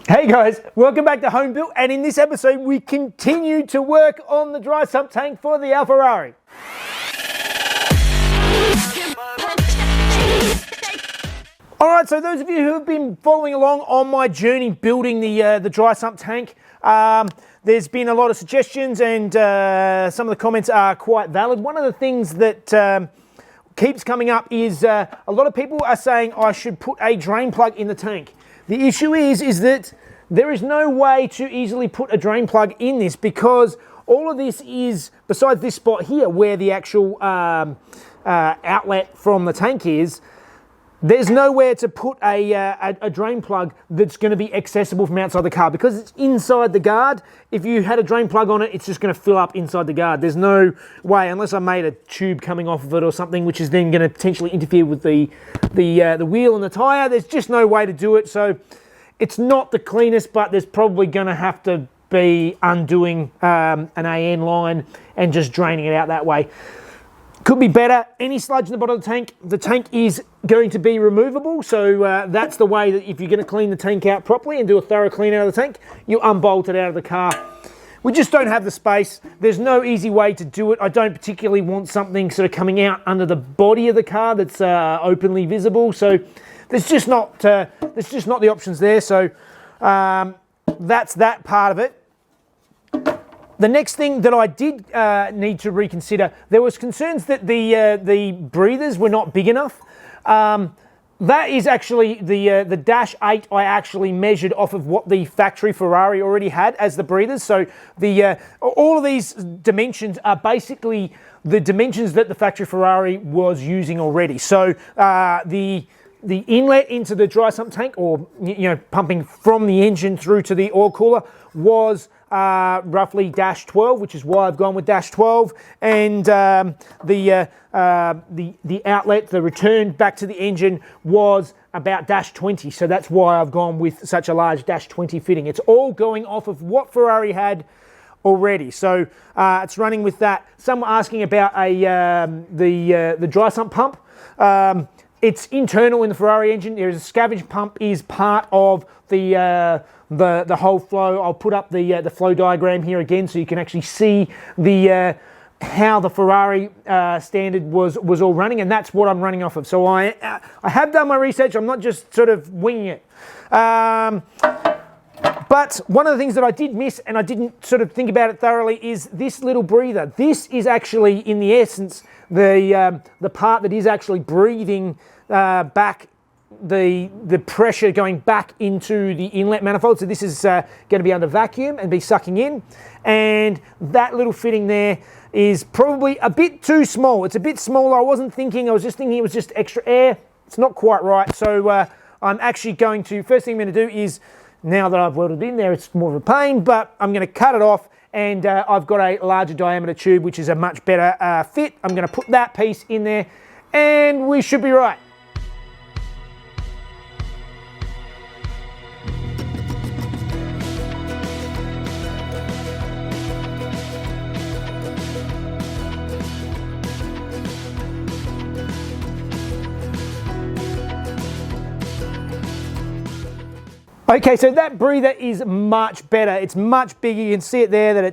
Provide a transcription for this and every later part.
Hey guys, welcome back to Home Built, and in this episode we continue to work on the dry sump tank for the Alfarrari. Alright, so those of you who have been following along on my journey building the dry sump tank, there's been a lot of suggestions and some of the comments are quite valid. One of the things that keeps coming up is a lot of people are saying I should put a drain plug in the tank. The issue is that there is no way to easily put a drain plug in this because all of this is, besides this spot here where the actual outlet from the tank is, there's nowhere to put a drain plug that's going to be accessible from outside the car because it's inside the guard. If you had a drain plug on it, it's just going to fill up inside the guard. There's no way, unless I made a tube coming off of it or something, which is then going to potentially interfere with the wheel and the tyre. There's just no way to do it. So it's not the cleanest, but there's probably going to have to be undoing an AN line and just draining it out that way. Could be better. Any sludge in the bottom of the tank is going to be removable. So that's the way that if you're going to clean the tank out properly and do a thorough clean out of the tank, you unbolt it out of the car. We just don't have the space. There's no easy way to do it. I don't particularly want something sort of coming out under the body of the car that's openly visible. So there's just not the options there. So that's that part of it. The next thing that I did need to reconsider, there was concerns that the breathers were not big enough. That is actually the Dash 8 I actually measured off of what the factory Ferrari already had as the breathers. So all of these dimensions are basically the dimensions that the factory Ferrari was using already. So the inlet into the dry sump tank, or pumping from the engine through to the oil cooler, was roughly dash 12, which is why I've gone with dash 12, and the outlet, the return back to the engine, was about dash 20, so that's why I've gone with such a large dash 20 fitting. It's all going off of what Ferrari had already, so it's running with that. Some were asking about the dry sump pump. It's internal in the Ferrari engine. There is a scavenge pump is part of the whole flow. I'll put up the flow diagram here again so you can actually see how the Ferrari standard was all running, and that's what I'm running off of. So I have done my research. I'm not just sort of winging it. But one of the things that I did miss, and I didn't sort of think about it thoroughly, is this little breather. This is actually, in the essence, the part that is actually breathing back the pressure going back into the inlet manifold. So this is going to be under vacuum and be sucking in, and that little fitting there is probably a bit too small. It's a bit smaller. I was just thinking it was just extra air. It's not quite right. So I'm actually going to, first thing I'm going to do is, now that I've welded in there, it's more of a pain, but I'm going to cut it off, and I've got a larger diameter tube, which is a much better fit. I'm going to put that piece in there, and we should be right. Okay, so that breather is much better. It's much bigger. You can see it there that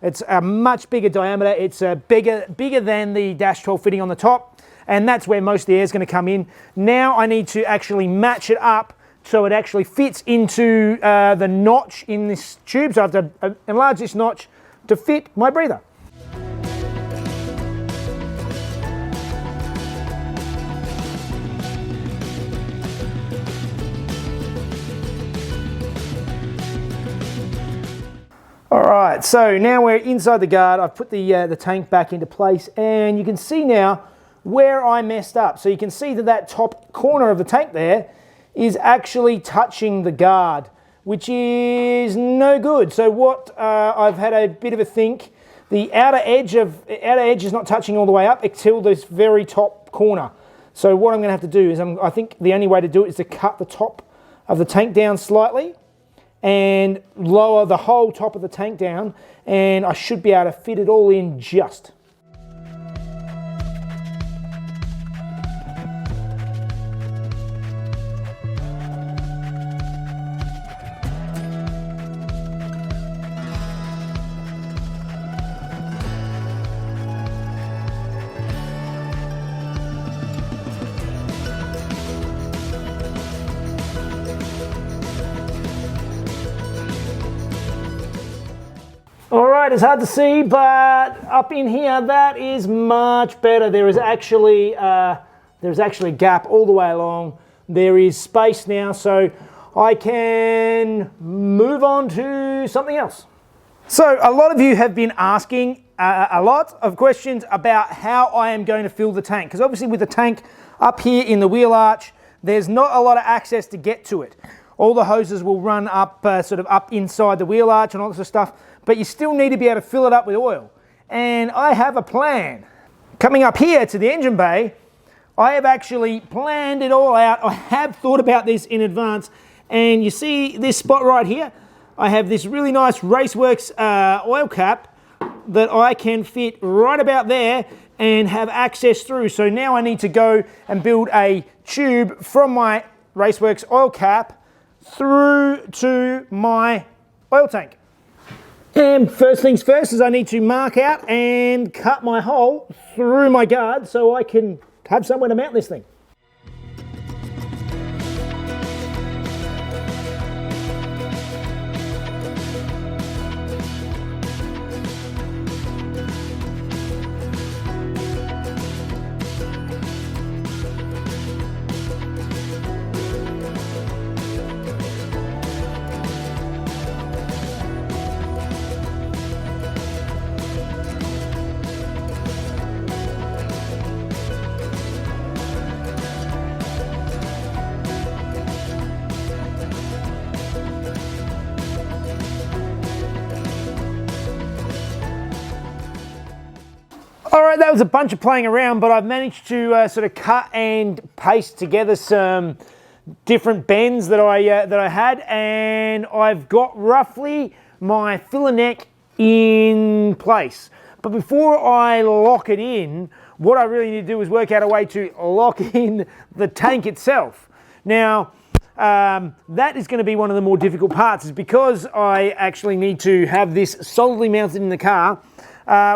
it's a much bigger diameter. It's bigger than the dash 12 fitting on the top, and that's where most of the air is going to come in. Now I need to actually match it up so it actually fits into the notch in this tube. So I have to enlarge this notch to fit my breather. Alright, so now we're inside the guard. I've put the tank back into place, and you can see now where I messed up. So you can see that top corner of the tank there is actually touching the guard, which is no good. So what I've had a bit of a think. The outer edge is not touching all the way up until this very top corner. So what I'm going to have to do is, I think the only way to do it is to cut the top of the tank down slightly and lower the whole top of the tank down, and I should be able to fit it all in just. right, it's hard to see, but up in here, that is much better. There is actually a gap all the way along. There is space now, so I can move on to something else. So a lot of you have been asking a lot of questions about how I am going to fill the tank, because obviously with the tank up here in the wheel arch, there's not a lot of access to get to it. All the hoses will run up, sort of up inside the wheel arch and all this sort of stuff, but you still need to be able to fill it up with oil. And I have a plan. Coming up here to the engine bay, I have actually planned it all out. I have thought about this in advance, and you see this spot right here? I have this really nice Raceworks oil cap that I can fit right about there and have access through. So now I need to go and build a tube from my Raceworks oil cap through to my oil tank. And first things first is I need to mark out and cut my hole through my guard so I can have somewhere to mount this thing. All right, that was a bunch of playing around, but I've managed to sort of cut and paste together some different bends that I had, and I've got roughly my filler neck in place. But before I lock it in, what I really need to do is work out a way to lock in the tank itself. Now, that is going to be one of the more difficult parts, is because I actually need to have this solidly mounted in the car.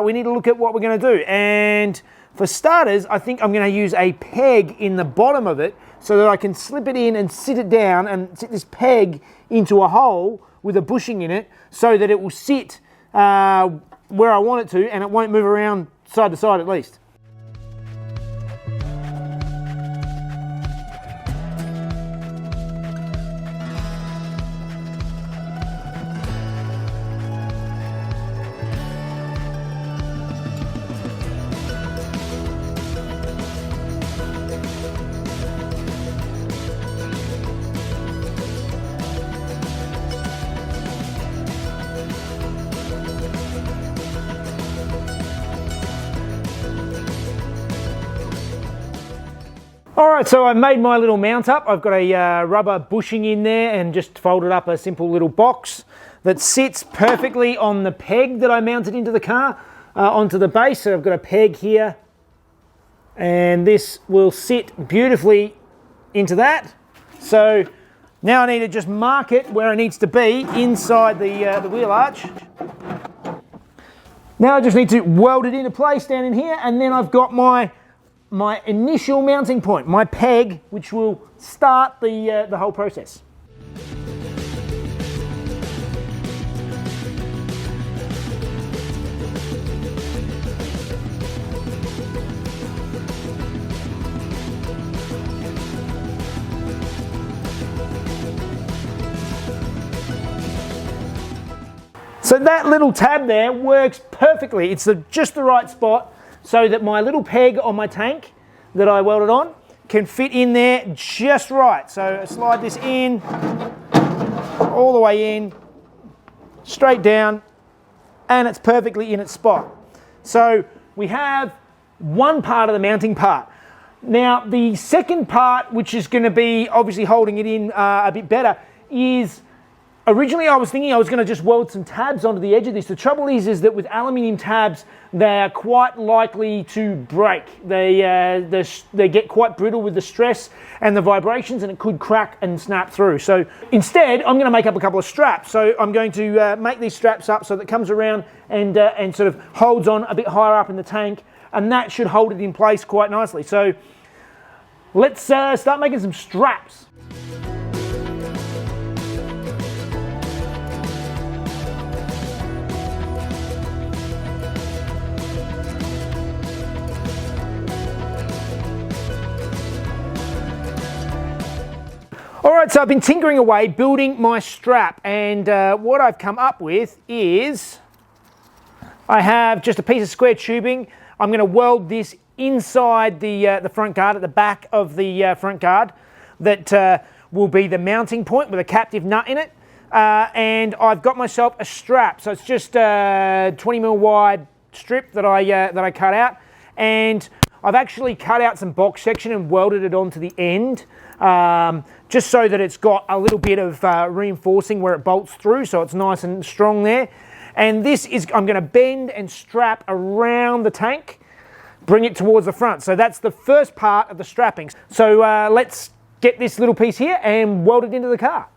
We need to look at what we're going to do, and for starters I think I'm going to use a peg in the bottom of it so that I can slip it in and sit it down and sit this peg into a hole with a bushing in it so that it will sit where I want it to and it won't move around side to side at least. All right, so I've made my little mount up. I've got a rubber bushing in there and just folded up a simple little box that sits perfectly on the peg that I mounted into the car, onto the base. So I've got a peg here, and this will sit beautifully into that. So now I need to just mark it where it needs to be inside the wheel arch. Now I just need to weld it into place down in here, and then I've got my initial mounting point, my peg, which will start the whole process. So that little tab there works perfectly. It's just the right spot so that my little peg on my tank that I welded on can fit in there just right. So I slide this in, all the way in, straight down, and it's perfectly in its spot. So we have one part of the mounting part. Now the second part, which is going to be obviously holding it in a bit better, is originally I was thinking I was going to just weld some tabs onto the edge of this. The trouble is that with aluminium tabs, they are quite likely to break. They get quite brittle with the stress and the vibrations, and it could crack and snap through. So instead, I'm going to make up a couple of straps. So I'm going to make these straps up so that it comes around and sort of holds on a bit higher up in the tank, and that should hold it in place quite nicely. So let's start making some straps. right, so I've been tinkering away building my strap, and what I've come up with is I have just a piece of square tubing. I'm going to weld this inside the front guard, at the back of the front guard, that will be the mounting point with a captive nut in it. And I've got myself a strap, so it's just a 20mm wide strip that I cut out, and I've actually cut out some box section and welded it onto the end, just so that it's got a little bit of reinforcing where it bolts through, so it's nice and strong there. And this is, I'm going to bend and strap around the tank, bring it towards the front. So that's the first part of the strapping. So let's get this little piece here and weld it into the car.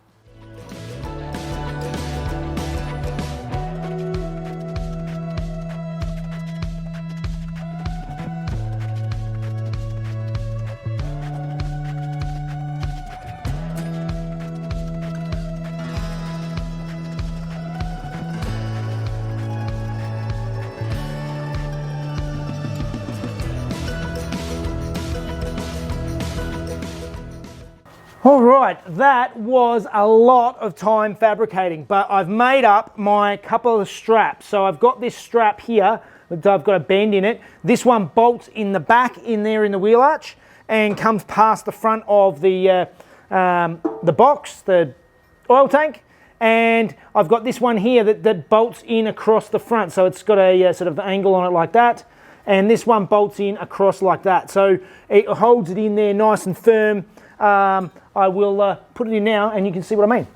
All right, that was a lot of time fabricating, but I've made up my couple of straps. So I've got this strap here that I've got a bend in it. This one bolts in the back, in there in the wheel arch, and comes past the front of the box, the oil tank. And I've got this one here that bolts in across the front. So it's got a sort of angle on it like that. And this one bolts in across like that. So it holds it in there nice and firm. I will put it in now and you can see what I mean.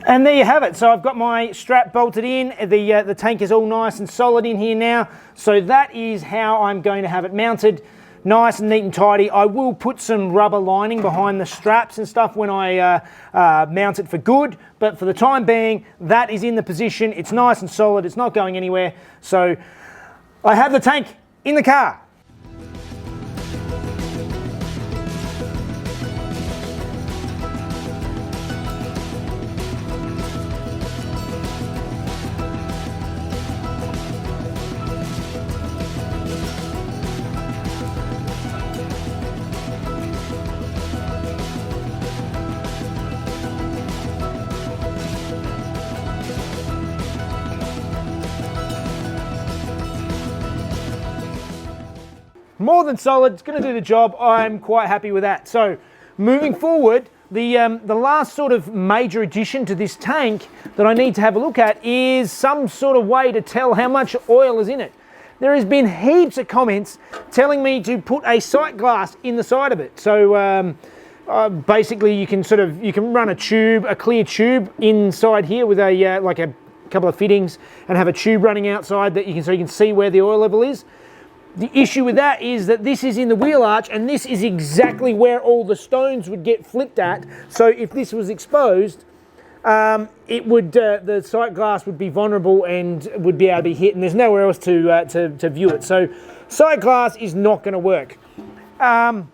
And there you have it. So I've got my strap bolted in. The tank is all nice and solid in here now. So that is how I'm going to have it mounted. Nice and neat and tidy. I will put some rubber lining behind the straps and stuff when I mount it for good. But for the time being, that is in the position. It's nice and solid. It's not going anywhere. So I have the tank in the car. More than solid, it's going to do the job. I'm quite happy with that. So moving forward, the last sort of major addition to this tank that I need to have a look at is some sort of way to tell how much oil is in it. There has been heaps of comments telling me to put a sight glass in the side of it. So basically you can run a clear tube inside here with a like a couple of fittings and have a tube running outside that you can see where the oil level is. The issue with that is that this is in the wheel arch and this is exactly where all the stones would get flipped at. So if this was exposed, the sight glass would be vulnerable and would be able to be hit, and there's nowhere else to view it. So sight glass is not going to work. On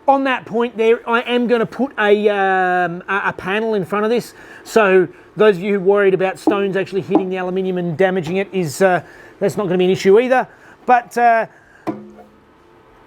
that point there, I am going to put a panel in front of this. So those of you who are worried about stones actually hitting the aluminium and damaging it, that's not going to be an issue either. But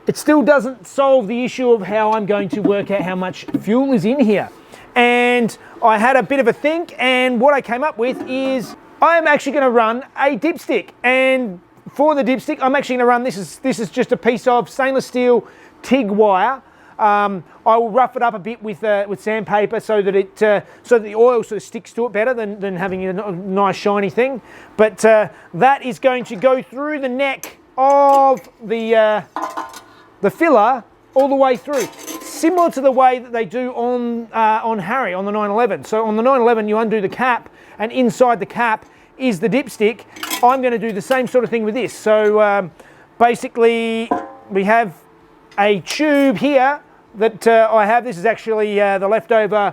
it still doesn't solve the issue of how I'm going to work out how much fuel is in here. And I had a bit of a think, and what I came up with is I'm actually going to run a dipstick. And for the dipstick, I'm actually going to run, this is just a piece of stainless steel TIG wire. I will rough it up a bit with sandpaper so that the oil sort of sticks to it better than having a nice shiny thing. But that is going to go through the neck of the filler all the way through, similar to the way that they do on Harry on the 911. So on the 911 you undo the cap, and inside the cap is the dipstick. I'm going to do the same sort of thing with this. So basically we have a tube here that I have. This is actually the leftover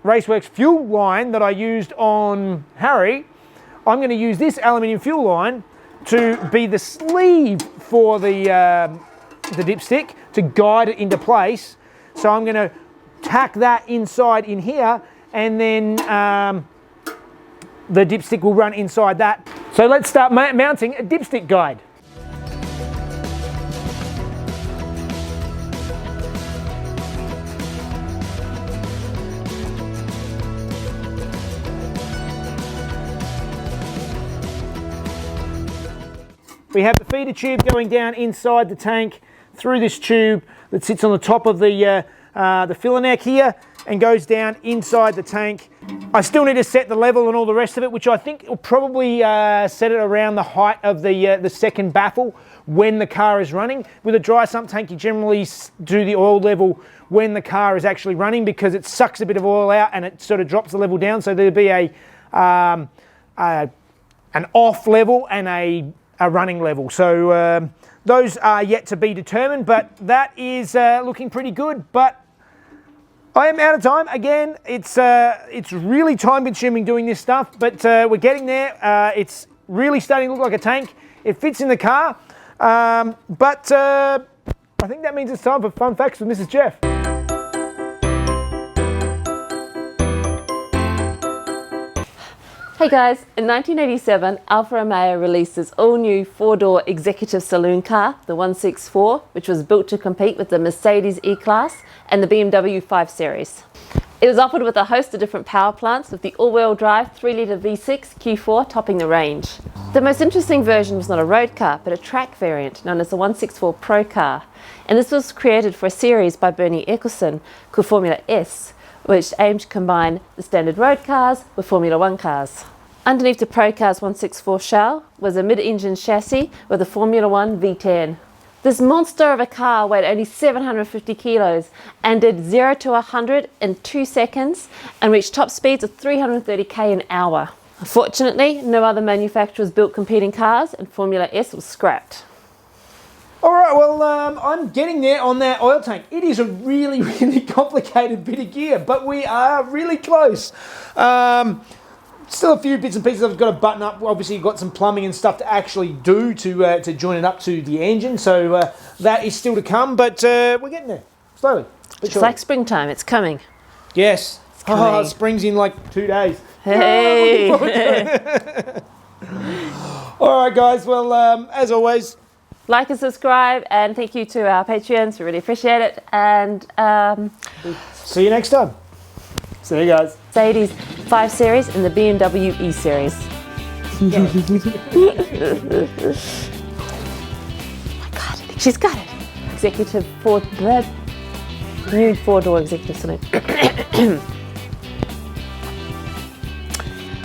Raceworks fuel line that I used on Harry. I'm going to use this aluminium fuel line to be the sleeve for the dipstick to guide it into place. So I'm going to tack that inside in here, and then the dipstick will run inside that. So let's start mounting a dipstick guide. We have the feeder tube going down inside the tank through this tube that sits on the top of the filler neck here and goes down inside the tank. I still need to set the level and all the rest of it, which I think will probably set it around the height of the second baffle when the car is running. With a dry sump tank, you generally do the oil level when the car is actually running because it sucks a bit of oil out and it sort of drops the level down. So there'll be an off level and a running level. So those are yet to be determined, but that is looking pretty good. But I am out of time. Again, it's really time consuming doing this stuff, but we're getting there. It's really starting to look like a tank. It fits in the car, but I think that means it's time for Fun Facts with Mrs. Jeff. Hey guys, in 1987, Alfa Romeo released its all-new four-door executive saloon car, the 164, which was built to compete with the Mercedes E-Class and the BMW 5 Series. It was offered with a host of different power plants, with the all-wheel drive 3-litre V6 Q4 topping the range. The most interesting version was not a road car, but a track variant known as the 164 Pro car, and this was created for a series by Bernie Ecclestone called Formula S, which aimed to combine the standard road cars with Formula 1 cars. Underneath the Pro Car's 164 shell was a mid-engine chassis with a Formula 1 V10. This monster of a car weighed only 750 kilos and did 0 to 100 in 2 seconds and reached top speeds of 330k an hour. Unfortunately, no other manufacturers built competing cars and Formula S was scrapped. All right, well, I'm getting there on that oil tank. It is a really, really complicated bit of gear, but we are really close. Still a few bits and pieces I've got to button up. Obviously, you've got some plumbing and stuff to actually do to join it up to the engine, so that is still to come, but we're getting there, slowly. It's like springtime, it's coming. Yes. It's coming. Spring's in like 2 days. Hey! All right, guys, well, as always, Like and subscribe, and thank you to our Patreons. We really appreciate it. And see you next time. See you guys. Mercedes 5 Series and the BMW E Series. Oh my God, I think she's got it. Executive new four-door executive saloon.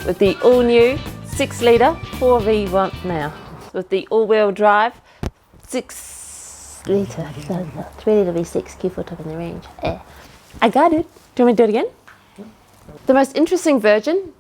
With the all-new 6-litre 4V1 now. With the all-wheel drive 6-litre 3-litre V6 Q4 topping the range. I got it. Do you want me to do it again? The most interesting version